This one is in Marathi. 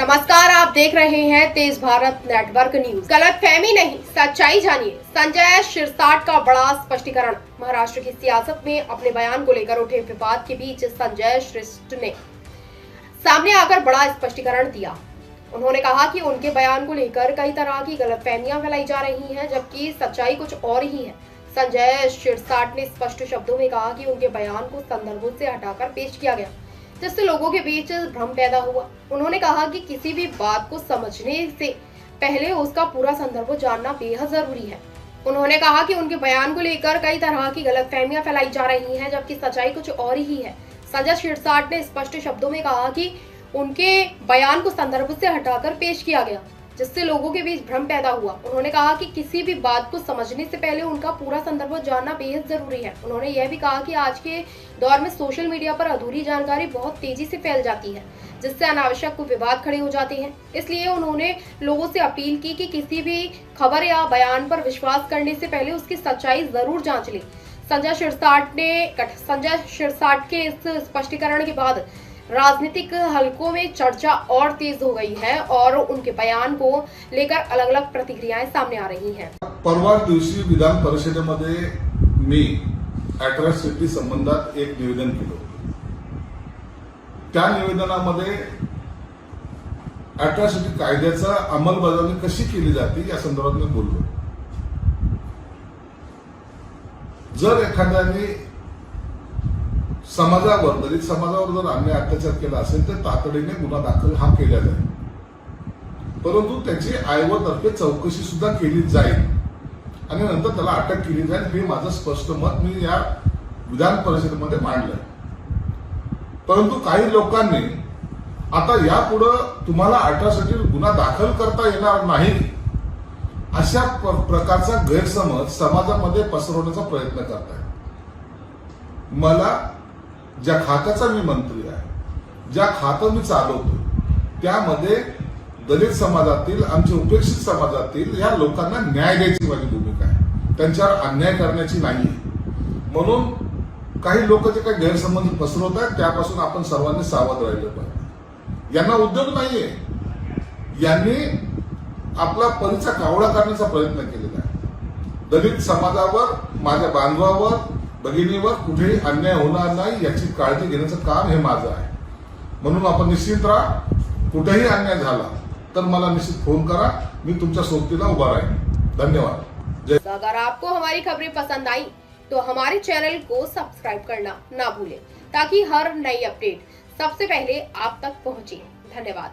नमस्कार, आप देख रहे हैं तेज भारत नेटवर्क न्यूज। गलतफहमी नहीं, सच्चाई जानिए। संजय शिरसाट का बड़ा स्पष्टीकरण। महाराष्ट्र की सियासत में अपने बयान को लेकर उठे विवाद के बीच संजय शिरसाट ने सामने आकर बड़ा स्पष्टीकरण दिया। उन्होंने कहा कि उनके बयान को लेकर कई तरह की गलतफहमियां फैलाई जा रही हैं, जबकि सच्चाई कुछ और ही है। संजय शिरसाट ने स्पष्ट शब्दों में कहा कि उनके बयान को संदर्भों से हटाकर पेश किया गया, जिससे लोगों के बीच भ्रम पैदा हुआ। उन्होंने कहा कि किसी भी बात को समझने से पहले उसका पूरा संदर्भ जानना बेहद जरूरी है। उन्होंने कहा कि उनके बयान को लेकर कई तरह की गलतफहमियां फैलाई जा रही हैं, जबकि सच्चाई कुछ और ही है। संजय शिरसाट ने स्पष्ट शब्दों में कहा कि उनके बयान को संदर्भ से हटाकर पेश किया गया, जिससे लोगों के बीच भ्रम पैदा हुआ। उन्होंने कहा कि किसी भी बात को समझने से पहले उनका पूरा संदर्भ जानना बेहद जरूरी है। उन्होंने यह भी कहा कि आज के दौर में सोशल मीडिया पर अधूरी जानकारी बहुत तेजी से फैल जाती है, जिससे अनावश्यक विवाद खड़े हो जाते हैं। इसलिए उन्होंने लोगों से अपील की कि किसी भी खबर या बयान पर विश्वास करने से पहले उसकी सच्चाई जरूर जांच लें। संजय शिरसाट के इस स्पष्टीकरण के बाद राजनीतिक हलकों में चर्चा और तेज हो गई है और उनके बयान को लेकर अलग अलग प्रतिक्रियाएं सामने आ रही हैं। परवा दिवशी विधान परिषदेमध्ये मी अॅट्रॉसिटी संबंधात एक निवेदन केलं होतं। त्या निवेदनामध्ये अॅट्रॉसिटी कायद्याचा अंमलबजावणी कशी केली जाते या संदर्भात मी बोललो। जर एखाद्याने समाजावर, दलित समाजावर जर अन्याय अत्याचार केला असेल तर तातडीने गुन्हा दाखल हा केला जाईल, परंतु त्याची आयोगातर्फे चौकशी सुद्धा केली जाईल आणि नंतर त्याला अटक केली जाईल, हे माझं स्पष्ट मत मी या विधान परिषदेमध्ये मांडलं। परंतु काही लोकांनी आता यापुढे तुम्हाला अॅट्रॉसिटी गुन्हा दाखल करता येणार नाही अशा प्रकारचा गैरसमज समाजामध्ये पसरवण्याचा प्रयत्न करतायत। मला ज्या खात्याचा मी मंत्री आहे, ज्या खातं मी चालवतो, त्यामध्ये दलित समाजातील, आमच्या उपेक्षित समाजातील या लोकांना न्याय द्यायची माझी भूमिका आहे, त्यांच्यावर अन्याय करण्याची नाही। म्हणून काही लोक जे काही गैरसमज पसरवत आहेत त्यापासून आपण सर्वांनी सावध राहिलं पाहिजे। यांना उद्योग नाहीये, यांनी आपला परिचय कावळा करण्याचा प्रयत्न केलेला आहे। दलित समाजावर, माझ्या बांधवावर, भगिनीवर कुठेही अन्याय होणार नाही याची काळजी घेण्याचं काम हे माझं आहे। म्हणून आपण निश्चित राहा, कुठेही अन्याय झाला तर मला निश्चित फोन करा, मी तुमच्या सोबतीला उभा राहीन। धन्यवाद। अगर आपको हमारी खबरें पसंद आई तो हमारे चैनल को सब्सक्राइब करना ना भूलें, ताकि हर नई अपडेट सबसे पहले आप तक पहुंचे। धन्यवाद।